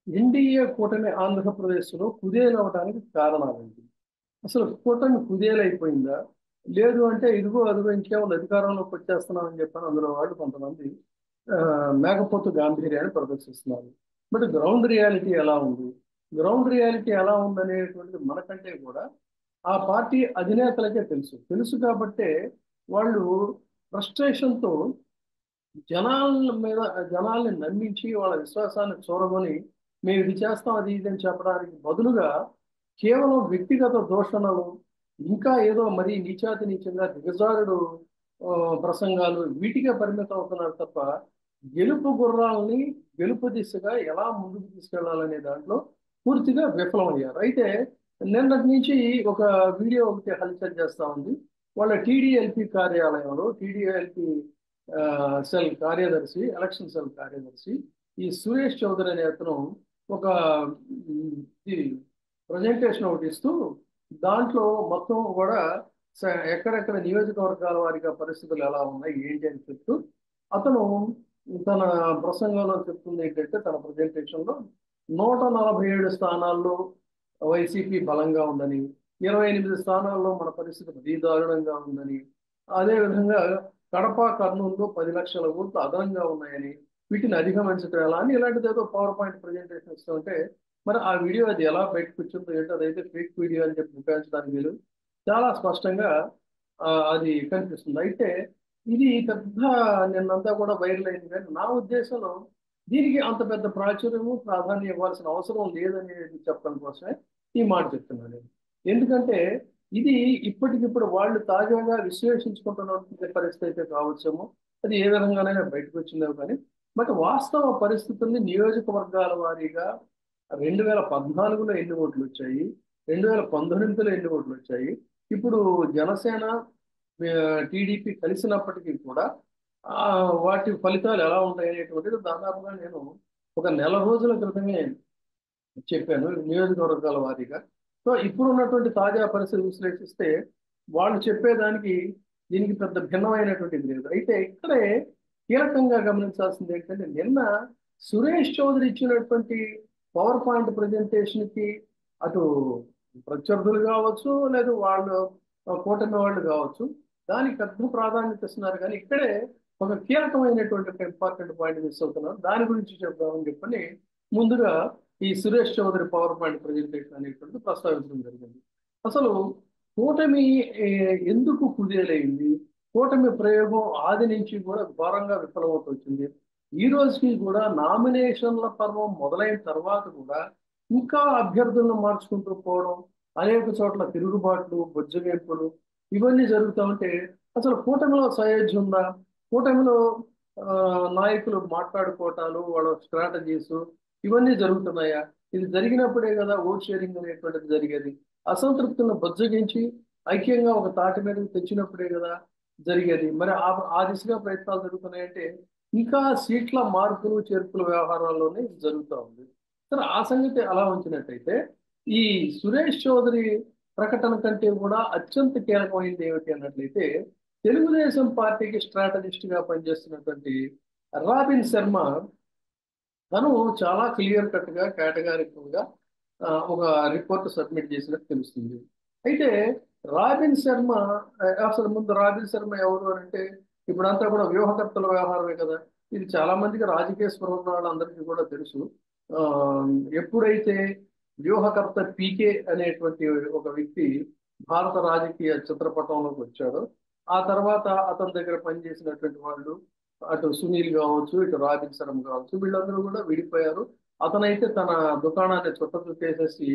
NDA కూటమి ఆంధ్రప్రదేశ్లో కుదేలవడానికి కారణాలేంటి? అసలు కూటమి కుదేలైపోయిందా? లేదు అంటే ఇదిగో అదిగో ఇంకేముంది అధికారంలోకి వచ్చేస్తున్నామని చెప్పని అందులో వాళ్ళు కొంతమంది మేకపోతు గాంభీర్యాన్ని ప్రదర్శిస్తున్నారు. బట్ గ్రౌండ్ రియాలిటీ ఎలా ఉంది? గ్రౌండ్ రియాలిటీ ఎలా ఉందనేటువంటిది మనకంటే కూడా ఆ పార్టీ అధినేతలకే తెలుసు. తెలుసు కాబట్టే వాళ్ళు ఫ్రస్ట్రేషన్‌తో జనాల మీద జనాల్ని నమ్మించి వాళ్ళ విశ్వాసాన్ని చూరగొని మేము ఇది చేస్తాం అది ఇది అని చెప్పడానికి బదులుగా కేవలం వ్యక్తిగత దూషణలు ఇంకా ఏదో మరీ నీచాతి నీచంగా దిగజారుడు ఆ, ప్రసంగాలు వీటికే పరిమితం అవుతున్నారు తప్ప గెలుపు గుర్రాలని గెలుపు దిశగా ఎలా ముందుకు తీసుకెళ్లాలనే దాంట్లో పూర్తిగా విఫలమయ్యారు. అయితే నిన్నటి నుంచి ఒక వీడియో ఒకటి హల్చల్ చేస్తా ఉంది. వాళ్ళ టీడీఎల్పీ కార్యాలయంలో టీడీఎల్పీ సెల్ కార్యదర్శి, ఎలక్షన్ సెల్ కార్యదర్శి ఈ సురేష్ చౌదరి అనే అతను ఒక ఇది ప్రజెంటేషన్ ఒకటి ఇస్తూ దాంట్లో మొత్తం కూడా ఎక్కడెక్కడ నియోజకవర్గాల వారిగా పరిస్థితులు ఎలా ఉన్నాయి ఏంటి అని చెప్తూ అతను తన ప్రసంగంలో చెప్తుంది ఏంటంటే తన ప్రజెంటేషన్లో 147 స్థానాల్లో వైసీపీ బలంగా ఉందని, 28 స్థానాల్లో మన పరిస్థితి మరీ దారుణంగా ఉందని, అదేవిధంగా కడప కర్నూలులో 10 లక్షల ఓట్లు అదనంగా ఉన్నాయని, వీటిని అధిగమించడం ఎలా అని ఇలాంటిది ఏదో పవర్ పాయింట్ ప్రజెంటేషన్ ఇస్తుంటే మరి ఆ వీడియో అది ఎలా బయటకు వచ్చిందో ఏంటో అదైతే ఫేక్ వీడియో అని చెప్పి ఉపయోగించడానికి వీలు చాలా స్పష్టంగా అది కనిపిస్తుంది. అయితే ఇది పెద్ద నిన్నంతా కూడా వైరల్ అయింది కానీ నా ఉద్దేశంలో దీనికి అంత పెద్ద ప్రాచుర్యము ప్రాధాన్యం ఇవ్వాల్సిన అవసరం లేదనేది చెప్పడం కోసమే ఈ మాట చెప్తున్నాను నేను. ఎందుకంటే ఇది ఇప్పటికిప్పుడు వాళ్ళు తాజాగా విశ్లేషించుకుంటున్న పరిస్థితి అయితే కావచ్చేమో, అది ఏ విధంగానైనా బయటకు వచ్చిందో కానీ బట్ వాస్తవ పరిస్థితుల్ని నియోజకవర్గాల వారీగా 2014లో ఎన్ని ఓట్లు వచ్చాయి, 2019లో ఎన్ని ఓట్లు వచ్చాయి, ఇప్పుడు జనసేన టీడీపీ కలిసినప్పటికీ కూడా ఆ, వాటి ఫలితాలు ఎలా ఉంటాయి అనేటువంటిది దాదాపుగా నేను ఒక నెల రోజుల క్రితమే చెప్పాను నియోజకవర్గాల వారీగా. సో ఇప్పుడు ఉన్నటువంటి తాజా పరిస్థితి విశ్లేషిస్తే వాళ్ళు చెప్పేదానికి దీనికి పెద్ద భిన్నమైనటువంటిది లేదు. అయితే ఇక్కడే కీలకంగా గమనించాల్సింది ఏంటంటే నిన్న సురేష్ చౌదరి ఇచ్చినటువంటి పవర్ పాయింట్ ప్రజెంటేషన్కి అటు ప్రత్యర్థులు కావచ్చు లేదు వాళ్ళు కూటమి వాళ్ళు కావచ్చు దానికి పెద్ద ప్రాధాన్యత ఇస్తున్నారు. కానీ ఇక్కడే ఒక కీలకమైనటువంటి ఒక ఇంపార్టెంట్ పాయింట్ మిస్ అవుతున్నారు. దాని గురించి చెప్దామని చెప్పని ముందుగా ఈ Suresh Chaudhary power point presentation అనేటువంటిది ప్రస్తావించడం జరిగింది. అసలు కూటమి ఏ, ఎందుకు కుదేలైంది? కూటమి ప్రయోగం ఆది నుంచి కూడా ఘోరంగా విఫలమవుతూ వచ్చింది. ఈ రోజుకి కూడా నామినేషన్ల పర్వం మొదలైన తర్వాత కూడా ఇంకా అభ్యర్థులను మార్చుకుంటూ పోవడం, అనేక చోట్ల తిరుగుబాట్లు, బొజ్జగింపులు ఇవన్నీ జరుగుతూ ఉంటే అసలు కూటమిలో సయోధ్య ఉందా? కూటమిలో ఆ, నాయకులు మాట్లాడుకోవటాలు, వాళ్ళ స్ట్రాటజీస్ ఇవన్నీ జరుగుతున్నాయా? ఇది జరిగినప్పుడే కదా ఓట్ షేరింగ్ అనేటువంటిది జరిగేది. అసంతృప్తులను బుజ్జగించి ఐక్యంగా ఒక తాటి మీదకి తెచ్చినప్పుడే కదా జరిగేది. మరి ఆ దిశగా ప్రయత్నాలు జరుగుతున్నాయంటే ఇంకా సీట్ల మార్పులు చేర్పుల వ్యవహారాల్లోనే ఇది జరుగుతూ ఉంది. సరే ఆ సంగతి అలా ఉంచినట్టయితే ఈ సురేష్ చౌదరి ప్రకటన కంటే కూడా అత్యంత కీలకమైనది ఏమిటి అన్నట్లయితే తెలుగుదేశం పార్టీకి స్ట్రాటజిస్ట్ గా పనిచేస్తున్నటువంటి రాబిన్ శర్మ తను చాలా క్లియర్ కట్ గా కేటగారికల్ గా ఒక రిపోర్ట్ సబ్మిట్ చేసినట్టు తెలుస్తుంది. అయితే రాబిన్ శర్మ అసలు ముందు రాబిన్ శర్మ ఎవరు అని అంటే ఇప్పుడంతా కూడా వ్యూహకర్తల వ్యవహారమే కదా. ఇది చాలా మందికి రాజకీయ స్పృహ ఉన్న వాళ్ళందరికీ కూడా తెలుసు. ఆ, ఎప్పుడైతే వ్యూహకర్త పీకే అనేటువంటి ఒక వ్యక్తి భారత రాజకీయ చిత్రపటంలోకి వచ్చాడో ఆ తర్వాత అతని దగ్గర పనిచేసినటువంటి వాళ్ళు అటు సునీల్ కావచ్చు ఇటు రాబిన్ శర్మ కావచ్చు వీళ్ళందరూ కూడా విడిపోయారు. అతనైతే తన దుకాణాన్ని చుట్టేసేసి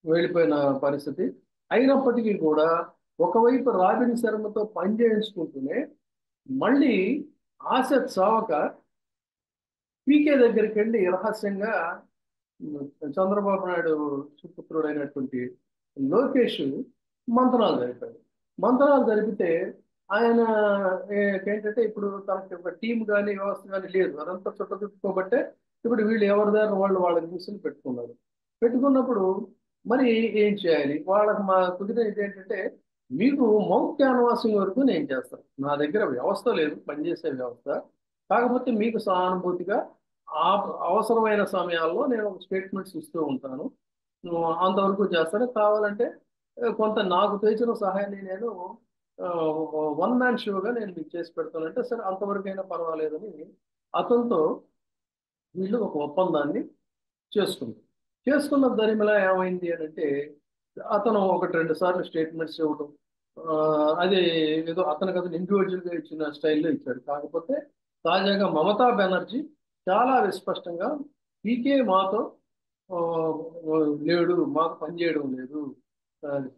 వెళ్ళిపోయిన పరిస్థితి. అయినప్పటికీ కూడా ఒకవైపు రాబిన్ శర్మతో పని చేయించుకుంటూనే మళ్ళీ ఆశ చావక పీకే దగ్గరికి వెళ్ళి రహస్యంగా చంద్రబాబు నాయుడు సుపుత్రుడైనటువంటి లోకేష్ మంతనాలు జరిపాడు. మంతనాలు జరిపితే ఆయన ఏంటంటే ఇప్పుడు తనకి ఒక టీం కానీ వ్యవస్థ కానీ లేదు. అదంతా చుట్టబట్టే ఇప్పుడు వీళ్ళు ఎవరి దగ్గర వాళ్ళు వాళ్ళ న్యూస్ని పెట్టుకున్నారు. పెట్టుకున్నప్పుడు మరి ఏం చేయాలి? వాళ్ళకి మా కుదిరేది ఏంటంటే మీకు మౌత్ క్యాన్వాసింగ్ వరకు నేను చేస్తాను. నా దగ్గర వ్యవస్థ లేదు, పనిచేసే వ్యవస్థ. కాకపోతే మీకు సానుభూతిగా ఆ అవసరమైన సమయాల్లో నేను ఒక స్టేట్మెంట్స్ ఇస్తూ ఉంటాను. అంతవరకు చేస్తాను. కావాలంటే కొంత నాకు తోచిన సహాయాన్ని నేను వన్ మ్యాన్ షోగా నేను మీకు చేసి పెడతానంటే సరే అంతవరకైనా పర్వాలేదని అతనితో వీళ్ళు ఒక ఒప్పందాన్ని చేసుకున్నారు. చేసుకున్న దరిమిలా ఏమైంది అని అంటే అతను ఒకటి రెండు సార్లు స్టేట్మెంట్స్ ఇవ్వడం ఆ, అది ఏదో అతను ఇండివిజువల్గా ఇచ్చిన స్టైల్లో ఇచ్చాడు. కాకపోతే తాజాగా మమతా బెనర్జీ చాలా విస్పష్టంగా పీకే మాతో ఆ, లేడు, మాకు పనిచేయడం లేదు,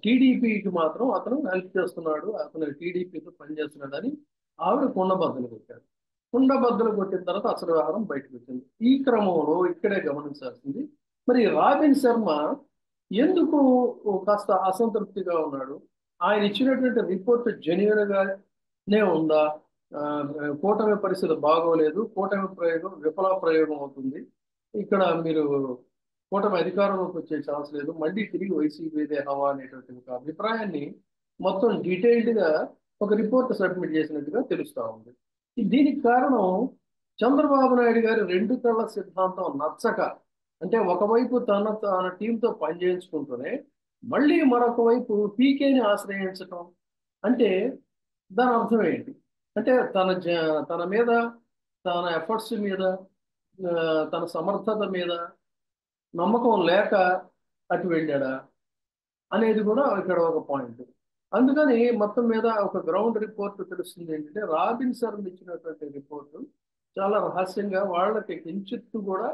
టీడీపీకి మాత్రం అతను హెల్ప్ చేస్తున్నాడు, అతను టీడీపీతో పనిచేస్తున్నాడు అని ఆవిడ కుండబద్దలు కొట్టారు. కుండబద్దలు కొట్టిన తర్వాత అసలు వ్యవహారం బయటకు వచ్చింది. ఈ క్రమంలో ఇక్కడే గమనించాల్సింది, మరి రాబిన్ శర్మ ఎందుకు కాస్త అసంతృప్తిగా ఉన్నాడు? ఆయన ఇచ్చినటువంటి రిపోర్ట్ జెన్యున్ గానే ఉందా? ఆ, కూటమి పరిస్థితి బాగోలేదు, కూటమి ప్రయోగం విఫల ప్రయోగం అవుతుంది, ఇక్కడ మీరు కూటమి అధికారంలోకి వచ్చే ఛాన్స్ లేదు, మళ్ళీ తిరిగి వైసీపీదే హవా అనేటువంటి ఒక అభిప్రాయాన్ని మొత్తం డీటెయిల్డ్ గా ఒక రిపోర్ట్ సబ్మిట్ చేసినట్టుగా తెలుస్తా ఉంది. దీనికి కారణం చంద్రబాబు నాయుడు గారి రెండు కళ్ళ సిద్ధాంతం నచ్చక, అంటే ఒకవైపు తన టీంతో పనిచేయించుకుంటూనే మళ్ళీ మరొక వైపు పీకేని ఆశ్రయించటం. అంటే దాని అర్థం ఏంటి? అంటే తన మీద, తన ఎఫర్ట్స్ మీద, తన సమర్థత మీద నమ్మకం లేక అటు వెళ్ళాడా అనేది కూడా ఇక్కడ ఒక పాయింట్. అందుకని మొత్తం మీద ఒక గ్రౌండ్ రిపోర్ట్ తెలుస్తుంది ఏంటంటే రాబిన్ శర్మ ఇచ్చినటువంటి రిపోర్టు చాలా రహస్యంగా వాళ్ళకి కించిత్తు కూడా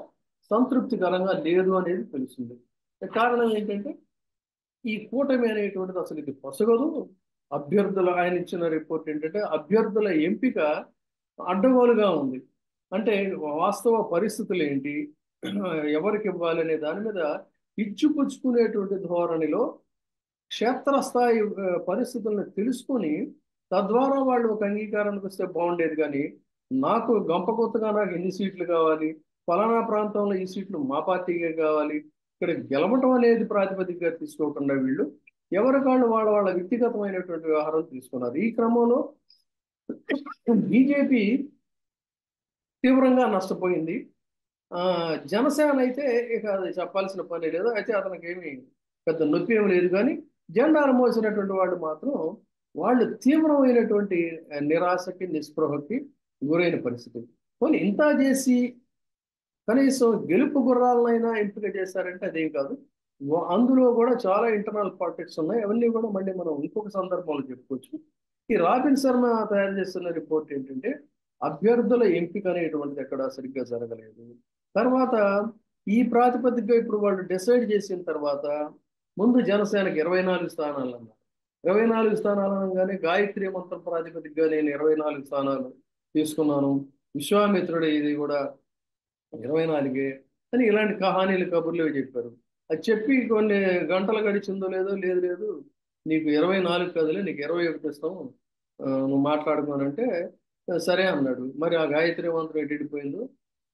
సంతృప్తికరంగా లేదు అనేది తెలుస్తుంది. కారణం ఏంటంటే ఈ కూటమి అనేటువంటిది అసలు ఇది పొసగదు. అభ్యర్థులు ఆయన ఇచ్చిన రిపోర్ట్ ఏంటంటే అభ్యర్థుల ఎంపిక అడ్డగోలుగా ఉంది. అంటే వాస్తవ పరిస్థితులు ఏంటి, ఎవరికి ఇవ్వాలి అనే దాని మీద ఇచ్చిపుచ్చుకునేటువంటి ధోరణిలో క్షేత్రస్థాయి పరిస్థితులను తెలుసుకొని తద్వారా వాళ్ళు ఒక అంగీకారానికి వస్తే బాగుండేది. కానీ నాకు గంపకొత్తగా నాకు ఎన్ని సీట్లు కావాలి, ఫలానా ప్రాంతంలో ఈ సీట్లు మా పార్టీకే కావాలి, ఇక్కడ గెలవటం అనేది ప్రాతిపదికగా తీసుకోకుండా వీళ్ళు ఎవరికాళ్ళు వాళ్ళ వాళ్ళ వ్యక్తిగతమైనటువంటి వ్యవహారం తీసుకున్నారు. ఈ క్రమంలో బీజేపీ తీవ్రంగా నష్టపోయింది. ఆ జనసేన అయితే ఇక అది చెప్పాల్సిన పని లేదు, అయితే అతనికి ఏమి పెద్ద నొప్పి ఏమి లేదు. కానీ జెండాను మోసినటువంటి వాళ్ళు మాత్రం వాళ్ళు తీవ్రమైనటువంటి నిరాశకి నిస్పృహకి గురైన పరిస్థితి. కొన్ని ఇంత చేసి కనీసం గెలుపు గుర్రాలనైనా ఎంపిక చేశారంటే అదేం కాదు. అందులో కూడా చాలా ఇంటర్నల్ పాలిటిక్స్ ఉన్నాయి, అవన్నీ కూడా మళ్ళీ మనం ఇంకొక సందర్భంలో చెప్పుకోవచ్చు. ఈ రాబిన్ శర్మ తయారు చేస్తున్న రిపోర్ట్ ఏంటంటే అభ్యర్థుల ఎంపిక అనేటువంటిది ఎక్కడ సరిగ్గా జరగలేదు. తర్వాత ఈ ప్రాతిపదికగా ఇప్పుడు వాళ్ళు డిసైడ్ చేసిన తర్వాత ముందు జనసేనకి 24 స్థానాలు అన్నారు. 24 స్థానాలు అనగానే గాయత్రి మంత్రం ప్రాతిపదికగా నేను 24 స్థానాలు తీసుకున్నాను, విశ్వామిత్రుడు ఇది కూడా 24 అని ఇలాంటి కహానీలు కబుర్లు చెప్పారు. అది చెప్పి కొన్ని గంటలు గడిచిందో లేదో, లేదు లేదు నీకు 24 కదలే, నీకు 21 ఇస్తాం, నువ్వు మాట్లాడుకోనంటే సరే అన్నాడు. మరి ఆ గాయత్రి మంత్రం ఎడిపోయిందో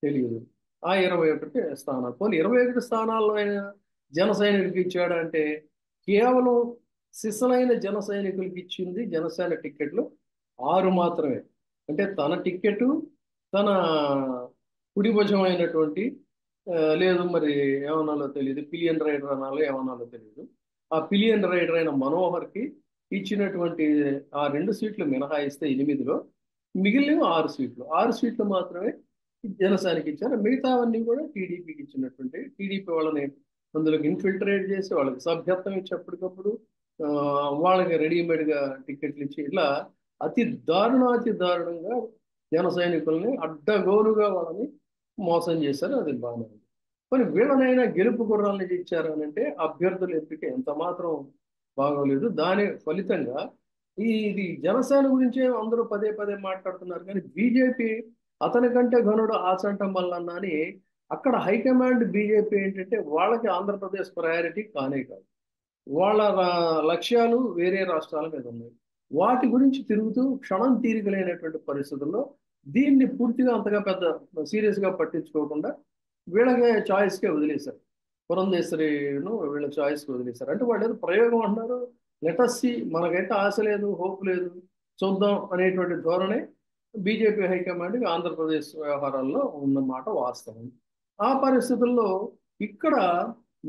తెలియదు. ఆ 21 స్థానాలు, పోనీ 21 స్థానాల్లో ఆయన జన సైనికులకి ఇచ్చాడంటే కేవలం సిసలైన జన సైనికులకి ఇచ్చింది జనసేన టిక్కెట్లు 6 మాత్రమే. అంటే తన టిక్కెట్, తన కుడి భుజమైనటువంటి లేదు మరి ఏమనాలో తెలియదు, పిలియన్ రైడర్ అనాలో ఏమనాలో తెలియదు, ఆ పిలియన్ రైడర్ అయిన మనోహర్కి ఇచ్చినటువంటి ఆ 2 సీట్లు మినహాయిస్తే 8లో మిగిలిన 6 సీట్లు, 6 సీట్లు మాత్రమే జనసేనకి ఇచ్చారు. మిగతావన్నీ కూడా టీడీపీకి ఇచ్చినటువంటి, టీడీపీ వాళ్ళని అందులోకి ఇన్ఫిల్ట్రేట్ చేసి వాళ్ళకి సభ్యత్వం ఇచ్చి అప్పటికప్పుడు ఆ, వాళ్ళకి రెడీమేడ్గా టికెట్లు ఇచ్చి ఇట్లా అతి దారుణంగా జన సైనికుల్ని అడ్డగోలుగా వాళ్ళని మోసం చేశారు. అది బాగానే ఉంది. కానీ వీళ్ళనైనా గెలుపు గుర్రాలని ఇచ్చారు అని అంటే అభ్యర్థుల ఎంపిక ఎంత మాత్రం బాగోలేదు. దాని ఫలితంగా ఇది జనసేన గురించే అందరూ పదే పదే మాట్లాడుతున్నారు. కానీ బీజేపీ అతని కంటే ఘనుడు ఆచంటం వల్ల అని అక్కడ హైకమాండ్ బీజేపీ ఏంటంటే వాళ్ళకి ఆంధ్రప్రదేశ్ ప్రయారిటీ కానే కాదు. వాళ్ళ లక్ష్యాలు వేరే రాష్ట్రాల మీద ఉన్నాయి. వాటి గురించి తిరుగుతూ క్షణం తీరికలేనటువంటి పరిస్థితుల్లో దీన్ని పూర్తిగా అంతగా పెద్ద సీరియస్గా పట్టించుకోకుండా వీళ్ళకే చాయిస్కే వదిలేశారు. పురంధేశ్వరిను వీళ్ళ చాయిస్కి వదిలేశారు. అంటే వాళ్ళు ఏదో ప్రయోగం అంటున్నారు, లెటస్సి, మనకైతే ఆశ లేదు, హోప్ లేదు, చూద్దాం అనేటువంటి ధోరణి బీజేపీ హైకమాండ్కి ఆంధ్రప్రదేశ్ వ్యవహారాల్లో ఉన్నమాట వాస్తవం. ఆ పరిస్థితుల్లో ఇక్కడ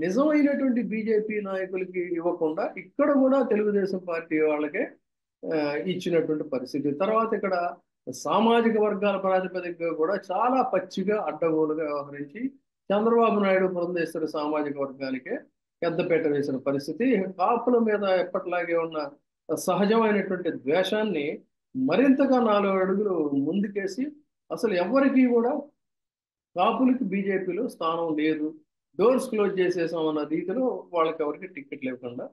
నిజమైనటువంటి బీజేపీ నాయకులకి ఇవ్వకుండా ఇక్కడ కూడా తెలుగుదేశం పార్టీ వాళ్ళకే ఇచ్చినటువంటి పరిస్థితి. తర్వాత ఇక్కడ సామాజిక వర్గాల ప్రాతిపదికగా కూడా చాలా పచ్చిగా అడ్డగోలుగా వ్యవహరించి చంద్రబాబు నాయుడు పురంధేశ్వరి సామాజిక వర్గానికే పెద్దపీట వేసిన పరిస్థితి. కాపుల మీద ఎప్పటిలాగే ఉన్న సహజమైనటువంటి ద్వేషాన్ని మరింతగా 4 అడుగులు ముందుకేసి అసలు ఎవరికి కూడా కాపులకి బీజేపీలో స్థానం లేదు, డోర్స్ క్లోజ్ చేసేసామన్న రీతిలో వాళ్ళకి ఎవరికి టికెట్ లేకుండా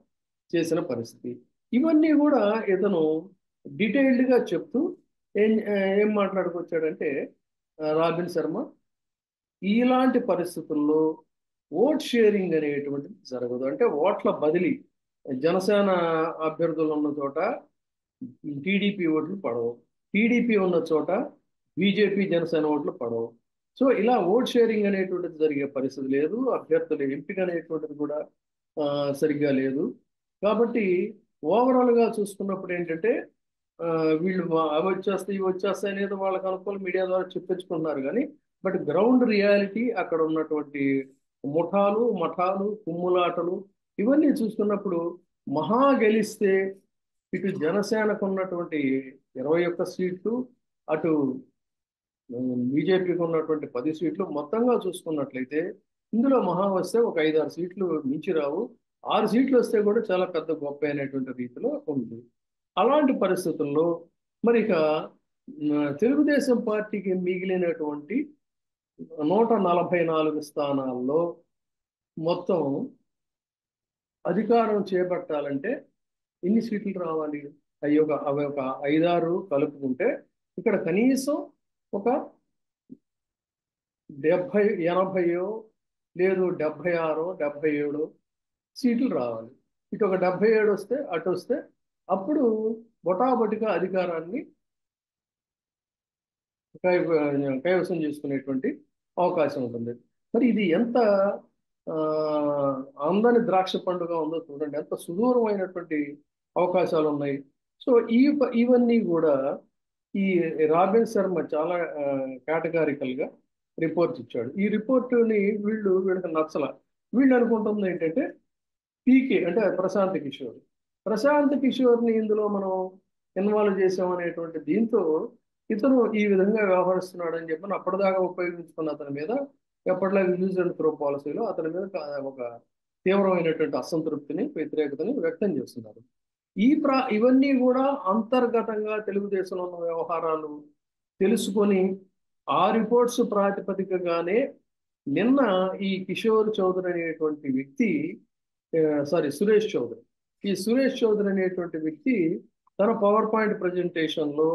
చేసిన పరిస్థితి. ఇవన్నీ కూడా ఇతను డీటెయిల్డ్గా చెప్తూ ఏం మాట్లాడుకొచ్చాడంటే రాబిన్ శర్మ, ఇలాంటి పరిస్థితుల్లో ఓట్ షేరింగ్ అనేటువంటిది జరగదు. అంటే ఓట్ల బదిలీ జనసేన అభ్యర్థులు ఉన్న చోట టీడీపీ ఓట్లు పడవు, టీడీపీ ఉన్న చోట బీజేపీ జనసేన ఓట్లు పడవు. సో ఇలా ఓట్ షేరింగ్ అనేటువంటిది జరిగే పరిస్థితి లేదు. అభ్యర్థుల ఎంపిక అనేటువంటిది కూడా సరిగ్గా లేదు. కాబట్టి ఓవరాల్గా చూసుకున్నప్పుడు ఏంటంటే వీళ్ళు అవి వచ్చేస్తాయి ఇవి వచ్చేస్తాయి అనేది వాళ్ళకి అనుకూల మీడియా ద్వారా చెప్పించుకుంటున్నారు. కానీ బట్ గ్రౌండ్ రియాలిటీ అక్కడ ఉన్నటువంటి ముఠాలు మఠాలు కుమ్ములాటలు ఇవన్నీ చూసుకున్నప్పుడు మహా గెలిస్తే ఇటు జనసేనకు ఉన్నటువంటి 21 సీట్లు, అటు బీజేపీకి ఉన్నటువంటి 10 సీట్లు మొత్తంగా చూసుకున్నట్లయితే ఇందులో మహా వస్తే ఒక 5-6 సీట్లు మించి రావు. 6 సీట్లు వస్తే కూడా చాలా పెద్ద గొప్ప అయినటువంటి రీతిలో ఉంది. అలాంటి పరిస్థితుల్లో మరి ఇక తెలుగుదేశం పార్టీకి మిగిలినటువంటి 144 స్థానాల్లో మొత్తం అధికారం చేపట్టాలంటే ఎన్ని సీట్లు రావాలి? అవి ఒక 5-6 కలుపుకుంటే ఇక్కడ కనీసం ఒక 70-80 లేదు 76-77 సీట్లు రావాలి. ఇటు ఒక 77 వస్తే అటు వస్తే అప్పుడు బొటాబొటిగా అధికారాన్ని కైవసం చేసుకునేటువంటి అవకాశం ఉంటుంది. మరి ఇది ఎంత అందని ద్రాక్ష పండుగ ఉందో చూడండి, ఎంత సుదూరమైనటువంటి అవకాశాలు ఉన్నాయి. సో ఇవన్నీ కూడా ఈ రాబిన్ శర్మ చాలా కేటగారికల్గా రిపోర్ట్ ఇచ్చాడు. ఈ రిపోర్టుని వీళ్ళకి నచ్చల. వీళ్ళు అనుకుంటుంది ఏంటంటే పీకే అంటే ప్రశాంత్ కిషోర్ని ఇందులో మనం ఇన్వాల్వ్ చేసామనేటువంటి దీంతో ఇతను ఈ విధంగా వ్యవహరిస్తున్నాడు అని చెప్పి అప్పటిదాకా ఉపయోగించుకున్న అతని మీద ఎప్పటిలాగా యూజ్ అండ్ త్రో పాలసీలో అతని మీద ఒక తీవ్రమైనటువంటి అసంతృప్తిని వ్యతిరేకతని వ్యక్తం చేస్తున్నారు. ఇవన్నీ కూడా అంతర్గతంగా తెలుగుదేశంలో ఉన్న వ్యవహారాలు తెలుసుకొని ఆ రిపోర్ట్స్ ప్రాతిపదికగానే నిన్న ఈ కిషోర్ చౌదరి అనేటువంటి వ్యక్తి సురేష్ చౌదరి అనేటువంటి వ్యక్తి తన పవర్ పాయింట్ ప్రజెంటేషన్లో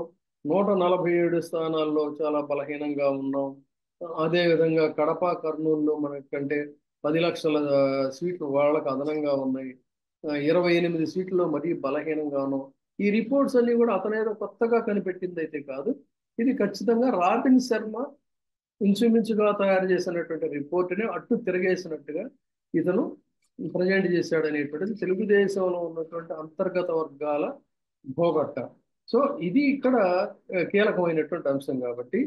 147 స్థానాల్లో చాలా బలహీనంగా ఉన్నాం, అదేవిధంగా కడప కర్నూలులో మనకంటే 10 లక్షల సీట్లు వాళ్ళకు అదనంగా ఉన్నాయి, 28 సీట్లలో మరీ బలహీనంగాను. ఈ రిపోర్ట్స్ అన్ని కూడా అతనేదో కొత్తగా కనిపెట్టింది అయితే కాదు. ఇది ఖచ్చితంగా రాబిన్ శర్మ ఇంచుమించుగా తయారు చేసినటువంటి రిపోర్ట్ని అట్టు తిరగేసినట్టుగా ఇతను ప్రజెంట్ చేశాడు అనేటువంటిది తెలుగుదేశంలో ఉన్నటువంటి అంతర్గత వర్గాల భోగట్ట. సో ఇది ఇక్కడ కీలకమైనటువంటి అంశం. కాబట్టి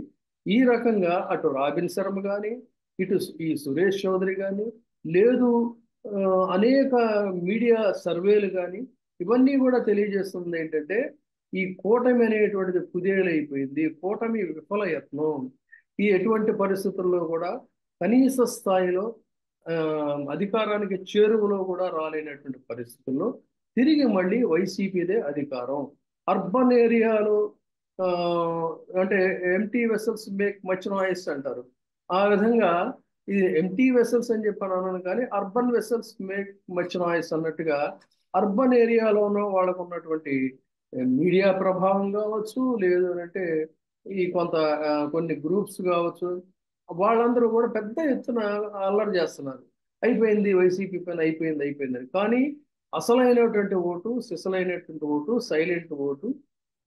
ఈ రకంగా అటు రాబిన్ శర్మ కానీ ఇటు ఈ సురేష్ చౌదరి కానీ లేదు అనేక మీడియా సర్వేలు కానీ ఇవన్నీ కూడా తెలియజేస్తుంది ఏంటంటే ఈ కూటమి అనేటువంటిది కుదేలైపోయింది, కూటమి విఫల యత్నం. ఈ ఎటువంటి పరిస్థితుల్లో కూడా కనీస స్థాయిలో అధికారానికి చేరువలో కూడా రాలేనటువంటి పరిస్థితుల్లో తిరిగి మళ్ళీ వైసీపీదే అధికారం. అర్బన్ ఏరియాలో అంటే empty vessels make much noise అంటారు. ఆ విధంగా ఇది ఎంటీ వెసల్స్ అని చెప్పాను అన్నాను, కానీ urban vessels make much noise అన్నట్టుగా అర్బన్ ఏరియాలోనూ వాళ్ళకు ఉన్నటువంటి మీడియా ప్రభావం కావచ్చు, లేదు అంటే ఈ కొన్ని గ్రూప్స్ కావచ్చు, వాళ్ళందరూ కూడా పెద్ద ఎత్తున అల్లరి చేస్తున్నారు. అయిపోయింది వైసీపీ పైన, అయిపోయింది. కానీ అసలైనటువంటి ఓటు, సిసలైనటువంటి ఓటు, సైలెంట్ ఓటు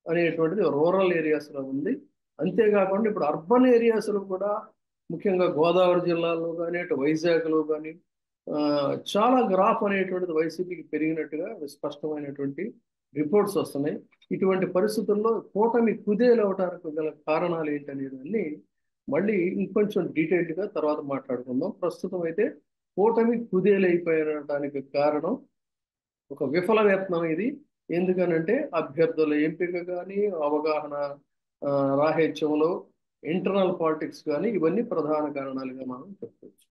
అనేటువంటిది రూరల్ ఏరియాస్లో ఉంది. అంతేకాకుండా ఇప్పుడు అర్బన్ ఏరియాస్లో కూడా ముఖ్యంగా గోదావరి జిల్లాలో కానీ అటు వైజాగ్లో కానీ చాలా గ్రాఫ్ అనేటువంటిది వైసీపీకి పెరిగినట్టుగా స్పష్టమైనటువంటి రిపోర్ట్స్ వస్తున్నాయి. ఇటువంటి పరిస్థితుల్లో కూటమి కుదేలవటానికి గల కారణాలు ఏంటనేదాన్ని మళ్ళీ ఇంకొంచెం డీటెయిల్డ్గా తర్వాత మాట్లాడుకుందాం. ప్రస్తుతం అయితే కూటమి కుదేలైపోయడానికి కారణం ఒక విఫల యత్నం ఇది. ఎందుకనంటే అభ్యర్థుల ఎంపిక కానీ, అవగాహన రాహిత్యంలో ఇంటర్నల్ పాలిటిక్స్ కానీ, ఇవన్నీ ప్రధాన కారణాలుగా మనం చెప్పుకోవచ్చు.